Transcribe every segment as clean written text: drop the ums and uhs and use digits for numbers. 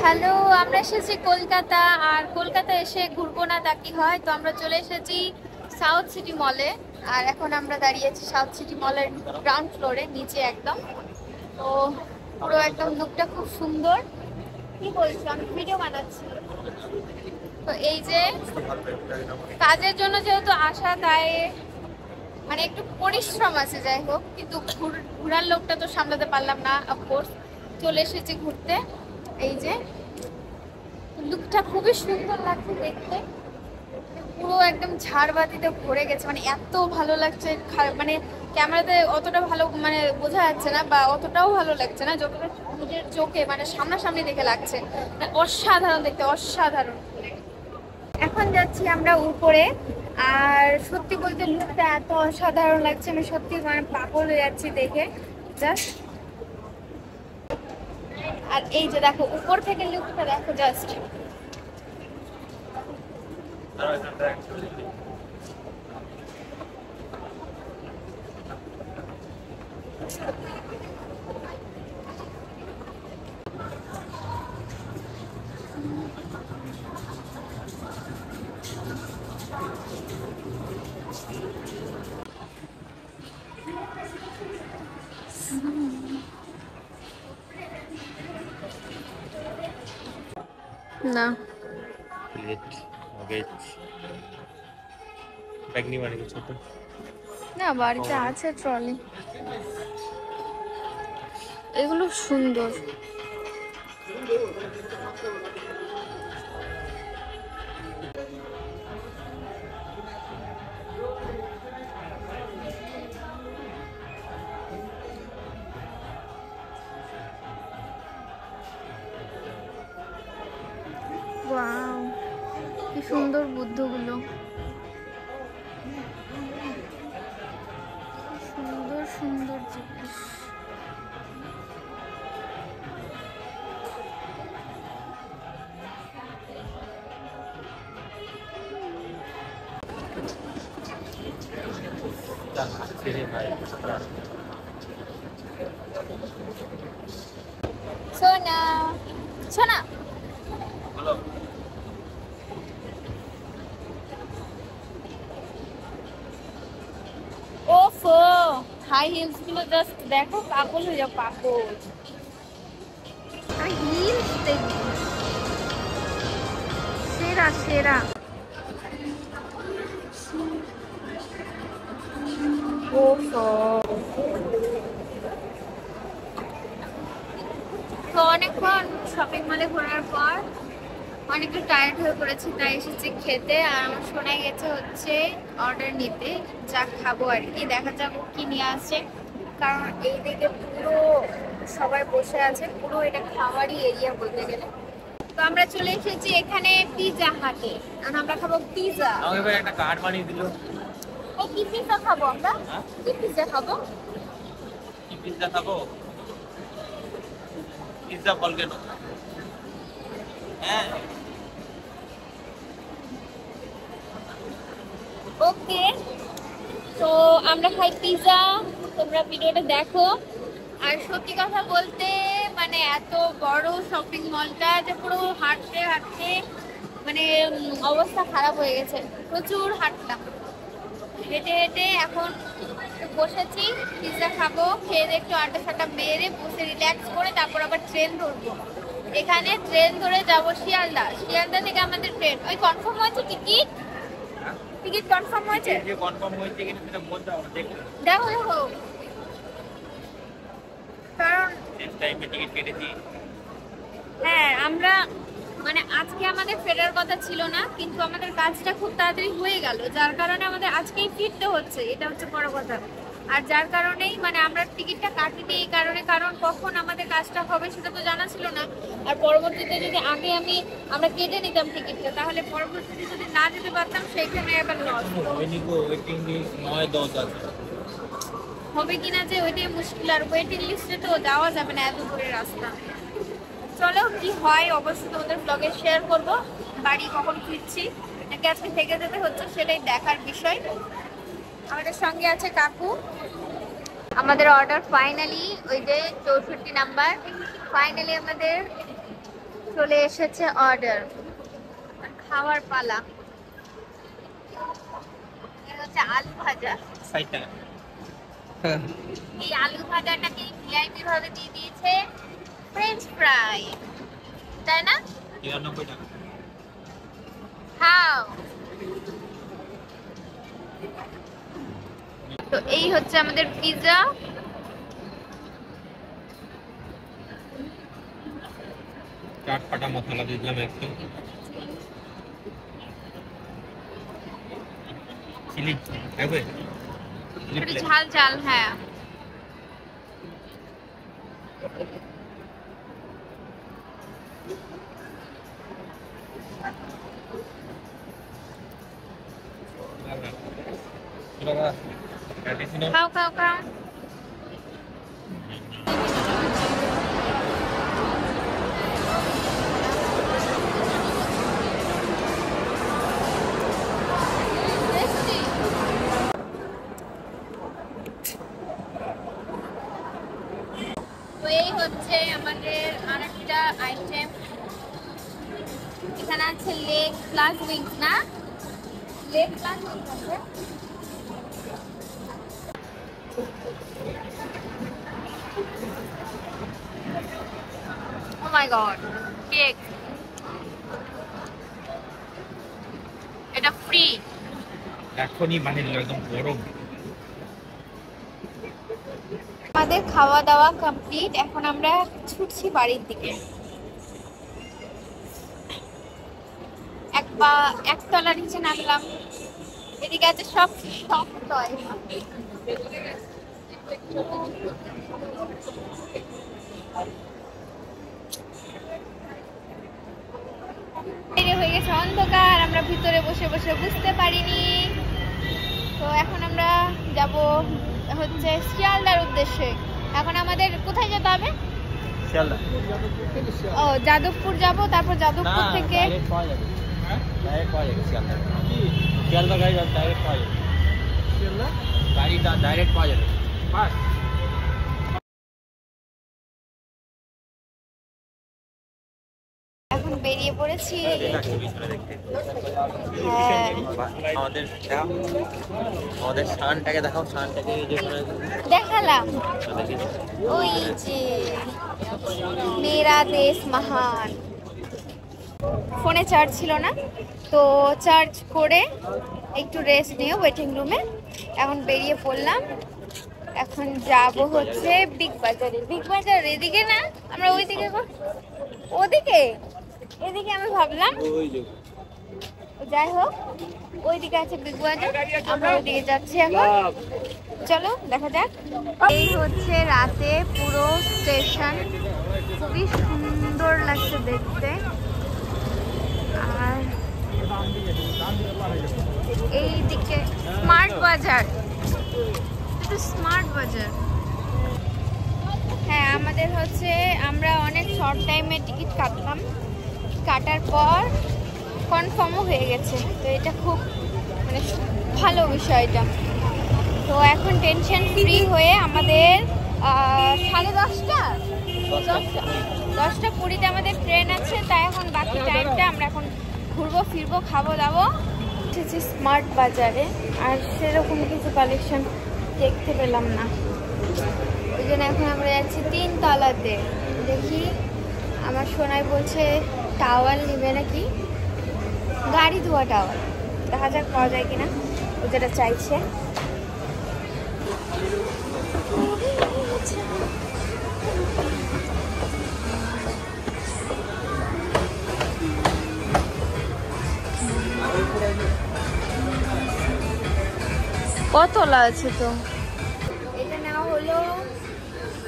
Hello, আমরা এসেছি কলকাতা। আর কলকাতা এসে ঘুরবো না তা কি হয়? তো আমরা চলে এসেছি সাউথ সিটি মলে। আর এখন আমরা দাঁড়িয়ে আছি সাউথ সিটি মলের গ্রাউন্ড ফ্লোরে, নিচে একদম। তো পুরো একদম লুকটা খুব সুন্দর। কি বলছো? আমি ভিডিও বানাচ্ছি। তো এই যে কাজের জন্য যেহেতু আসা, তাই মানে একটু পরিশ্রম আছে, যাই হোক। কিন্তু ঘোরার লোকটা তো সামলাতে পারলাম না, অফকোর্স চলে এসেছি ঘুরতে। এই যে লুকটা খুবই সুন্দর লাগছে দেখতে, পুরো একদম ঝাড়বাতিতে ভরে গেছে, মানে এত ভালো লাগছে। মানে ক্যামেরাতে অতটা ভালো মানে বোঝা যাচ্ছে না, বা অতটাও ভালো লাগছে না যতটা নিজের চোখে মানে সামনাসামনি দেখে লাগছে। মানে অসাধারণ দেখতে, অসাধারণ। এখন যাচ্ছি আমরা উপরে। আর সত্যি বলতে লুকটা এত অসাধারণ লাগছে, আমি সত্যি মানে পাগল হয়ে যাচ্ছি দেখে জাস্ট। আর এই যে দেখো উপর থেকে লুকটা দেখো জাস্ট। না প্লেট মগেজ ব্যাগ নিয়ে বাড়ি ছোট না, বাড়িতে আছে ট্রলি। এগুলো সুন্দর। ওয়াও, কি সুন্দর বুদ্ধগুলো, সুন্দর সুন্দর জিনিস। সোনা সোনা ওফো, হাই হিলস গুলো জাস্ট দেখো, পাগল হয়ে যাও, পাগল। হিলস দেখি, সেরা সেরা। ওফো, তো অনেকক্ষণ শপিং মলে ঘোরার পর অনেকটা টায়ার্ড হয়ে পড়েছি, তাই এসেছি খেতে। আর আমার শোনা গেছে হচ্ছে অর্ডার নিতে, যা খাবো আর কি, দেখা যাক কি নিয়ে আসছে। কারণ এই দিকে পুরো সবাই বসে আছে, পুরো এটা খাওয়ারই এরিয়া বলতে গেলে। তো আমরা চলে এসেছি এখানে পিৎজা হাটে, কারণ আমরা খাবো পিৎজা। আমাকে ভাই একটা কার্ড বানিয়ে দিল। এই কি পিৎজা খাবো আমরা? কি পিৎজা খাবো? কি পিৎজা খাবো? Pizza volcano. হ্যাঁ ওকে, তো আমরা খাই পিৎজা, তোমরা ভিডিওটা দেখো। আর সত্যি কথা বলতে মানে এত বড় শপিং মলটা যে পুরো হাঁটতে হাঁটতে মানে অবস্থা খারাপ হয়ে গেছে, প্রচুর হাঁটলাম। হেঁটে হেঁটে এখন বসেছি, পিৎজা খাবো, খেয়ে একটু আড্ডা সাড্ডা মেরে বসে রিল্যাক্স করে তারপর আবার ট্রেন ধরবো। এখানে ট্রেন ধরে যাবো শিয়ালদা, শিয়ালদা থেকে আমাদের ট্রেন। ওই কনফার্ম হয়েছে টিকিট? টিকিট কনফার্ম হয়েছে? যে কনফার্ম হয়েছে কিনা সেটা বলতে হবে, দেখো দেখো দেখো, কারণ নেক্সট টাইমে টিকিট কেটেছি। হ্যাঁ আমরা মানে আজকে আমাদের ফেরার কথা ছিল না, কিন্তু আমাদের কাজটা খুব তাড়াতাড়ি হয়ে গেল, যার কারণে আমাদের আজকেই ফিরতে হচ্ছে, এটা হচ্ছে বড় কথা। আর যার কারণেই মানে আমরা টিকিটটা কাটিনি এই কারণে, কারণ কখন আমাদের কাজটা হবে সেটা তো জানা ছিল না। আর পরবর্তীতে যদি আগে আমরা কেটে নিতাম টিকিটটা, তাহলে পরবর্তীতে যদি না যেতে পারতাম সেইখানে আবার লস ওয়েটিং লিস্ট 9-10 আছে। হবে কিনা যে ওইটাই মুশকিল। আর ওয়েটিং লিস্টে তো যাওয়া যাবে না, এত দূরের রাস্তা। চলো কি হয় অবশ্যই তোমাদের ব্লগে শেয়ার করব, বাড়ি কখন ফিরছি নাকি আজকে থেকে যেতে হচ্ছে সেটাই দেখার বিষয়। আমাদের সঙ্গে আছে কাকু। আমাদের অর্ডার ফাইনালি, ওই যে 64 নাম্বার, ফাইনালি আমাদের চলে এসেছে অর্ডার, খাওয়ার পালা। এটা হচ্ছে আলু ভাজা। 60 টাকা। এই আলু ভাজাটাকে ভিআইপি ভাবে দিয়ে দিয়েছে ফ্রেঞ্চ ফ্রাই, তাই না? 93 টাকা। খাও। তো এই হচ্ছে আমাদের পিৎজা। চাট পাটা মশলা দিয়ে দিলাম একটু। চিলি হবে? একটু ঝাল ঝাল, হ্যাঁ। খাও খাও খাও। তো এই হচ্ছে আমাদের আরেকটা আইটেম। এখানে আছে লেগ প্লাস উইংস, না? লেগ প্লাস উইংস আছে। Oh my god, cake. এটা ফ্রি। এখনই বানিয়ে দিল, একদম গরম। আমাদের খাওয়া দাওয়া কমপ্লিট, এখন আমরা ছুটছি বাড়ির দিকে। একতলা নিচে নামলাম, এদিকে আছে সব টয়। হয়ে গেছে অন্ধকার, আমরা ভিতরে বসে বসে বুঝতে পারিনি। তো এখন আমরা যাব হচ্ছে শিয়ালদার উদ্দেশ্যে। এখন আমাদের কোথায় যেতে হবে? শিয়ালদা। ও, যাদবপুর যাব, তারপর যাদবপুর থেকে ডাইরেক্ট পাওয়া যাবে। হ্যাঁ, ডাইরেক্ট পাওয়া যাবে শিয়ালদা। শিয়ালদা গাড়ি ডাইরেক্ট পাওয়া যাবে। শিয়ালদা গাড়িটা ডাইরেক্ট পাওয়া যাবে। বাস। এখন বেরিয়ে পড়েছি। আমাদের শানটাকে দেখাও, শানটাকে দেখালাম ওই যে মেরা দেশ মহান। ফোনে চার্জ ছিল না, তো চার্জ করে একটু রেস্ট নিয়ে ওয়েটিং রুমে এখন বেরিয়ে পড়লাম। এখন যাব হচ্ছে বিগ বাজারে। বিগ বাজার এদিকে না, আমরা ওইদিকে, ওদিকে, এদিকে আমি ভাবলাম। যাই হোক, ওইদিকে আছে বিগ বাজার, আমরা ওইদিকে যাচ্ছি এখন। চলো দেখা যাক। এই হচ্ছে রাতে পুরো স্টেশন, খুবই সুন্দর লাগছে দেখতে। আর এইদিকে স্মার্ট বাজার, এটা স্মার্ট বাজার। হ্যাঁ, আমাদের হচ্ছে আমরা অনেক শর্ট টাইমে টিকিট কাটলাম, কাটার পর কনফার্মও হয়ে গেছে। তো এটা খুব মানে ভালো বিষয়টা। তো এখন টেনশন ফ্রি হয়ে আমাদের 10:30 আমাদের ট্রেন আছে। তাই এখন বাকি টাইমটা আমরা এখন ঘুরবো ফিরবো, খাবো দাবো। এসেছি স্মার্ট বাজারে, আর সেরকম কিছু কালেকশন দেখতে পেলাম না, ওই জন্য এখন আমরা যাচ্ছি 3 তলাতে। দেখি, আমার সোনাই বলছে টাওয়াল নিবে নাকি, গাড়ি ধোয়া টাওয়াল। দেখা যাক পাওয়া যায় কিনা, ও যেটা চাইছে। কতলা আছে তো, এটা নেওয়া হলো।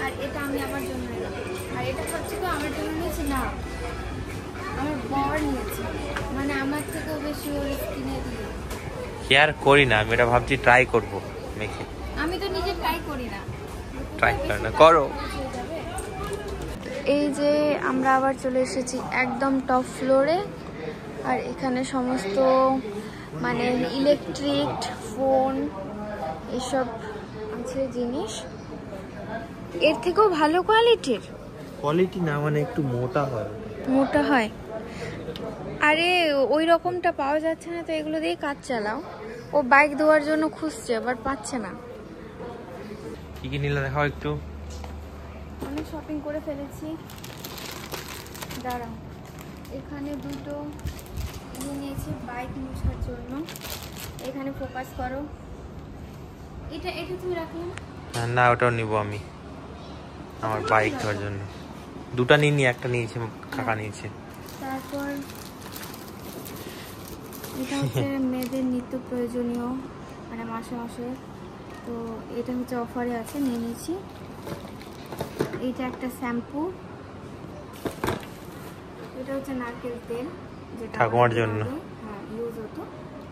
আর এটা আমি আমার জন্য নিলাম, আর এটা হচ্ছে তো আমার জন্য নিয়েছি না, আমার বর নিয়েছে, মানে আমার থেকেও বেশি ওর কিনে দিল। কেয়ার করি না, আমি এটা ভাবছি ট্রাই করব মেখে। আমি তো নিজে ট্রাই করি না, ট্রাই করো না, করো। এই যে আমরা আবার চলে এসেছি একদম টপ ফ্লোরে, আর এখানে সমস্ত মানে ইলেকট্রিক, ফোন, এসব আছে জিনিস। এর থেকেও ভালো কোয়ালিটির? কোয়ালিটি না, মানে একটু মোটা হয়। মোটা হয়। আরে ওই রকমটা পাওয়া যাচ্ছে না, তো এগুলো দিয়ে কাজ চালাও। ও বাইক ধোয়ার জন্য খুঁজছে, বাট পাচ্ছে না। কি কি নিলে দেখাও একটু। অনেক শপিং করে ফেলেছি, দাঁড়াও। এখানে দুটো নিয়েছি বাইক মোছার জন্য। এখানে ফোকাস করো, এটা তুমি রাখলে না? না, ওটাও নিব আমি আমার বাইক ধোয়ার জন্য। দুটো নিইনি, একটা নিয়েছি, কাকা নিয়েছে। তারপর এটা হচ্ছে মেয়েদের নিত্য প্রয়োজনীয়, মানে মাসে মাসে, তো এটা হচ্ছে অফারে আছে, নিয়ে নিয়েছি। এইটা একটা শ্যাম্পু, এটা হচ্ছে নারকেল তেল, যেটা ঠাকুমার জন্য হ্যাঁ ইউজ হতো।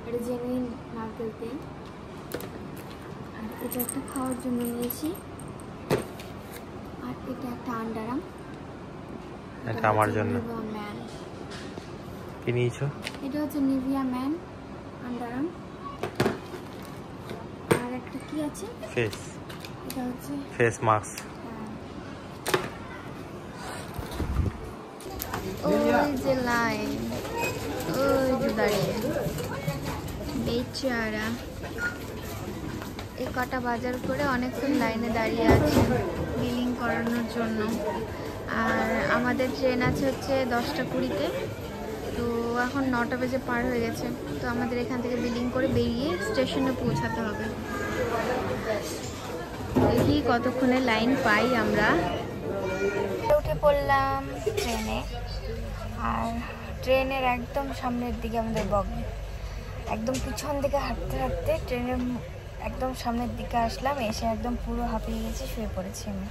এটা জেনুইন নারকেল তেল। আর এটা একটা খাওয়ার জন্য নিয়েছি। আর এটা একটা আন্ডারাম, এটা আমার জন্য। ম্যান। কি নিয়েছো? এটা হচ্ছে নিভিয়া ম্যান আন্ডারাম। আর একটা কি আছে, ফেস, এটা হচ্ছে ফেস মাস্ক। ওই যে লাইন, ওই যে দাঁড়িয়ে বেচারা। এই কটা বাজার করে অনেকক্ষণ লাইনে দাঁড়িয়ে আছে বিলিং করানোর জন্য। আর আমাদের ট্রেন আছে হচ্ছে 10:20-তে, তো এখন 9টা বেজে পার হয়ে গেছে। তো আমাদের এখান থেকে বিলিং করে বেরিয়ে স্টেশনে পৌঁছাতে হবে। দেখি কতক্ষণে লাইন পাই আমরা। উঠে পড়লাম ট্রেনে, আর ট্রেনের একদম সামনের দিকে আমাদের বগি। একদম পিছন দিকে হাঁটতে হাঁটতে ট্রেনের একদম সামনের দিকে আসলাম, এসে একদম পুরো হাঁপিয়ে গেছি, শুয়ে পড়েছি আমি।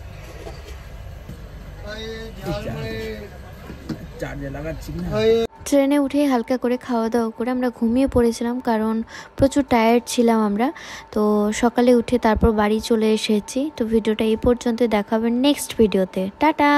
ট্রেনে উঠে হালকা করে খাওয়া দাওয়া করে আমরা ঘুমিয়ে পড়েছিলাম, কারণ প্রচুর টায়ার্ড ছিলাম আমরা। তো সকালে উঠে তারপর বাড়ি চলে এসেছি। তো ভিডিওটা এই পর্যন্ত, দেখাবেন নেক্সট ভিডিওতে। টাটা।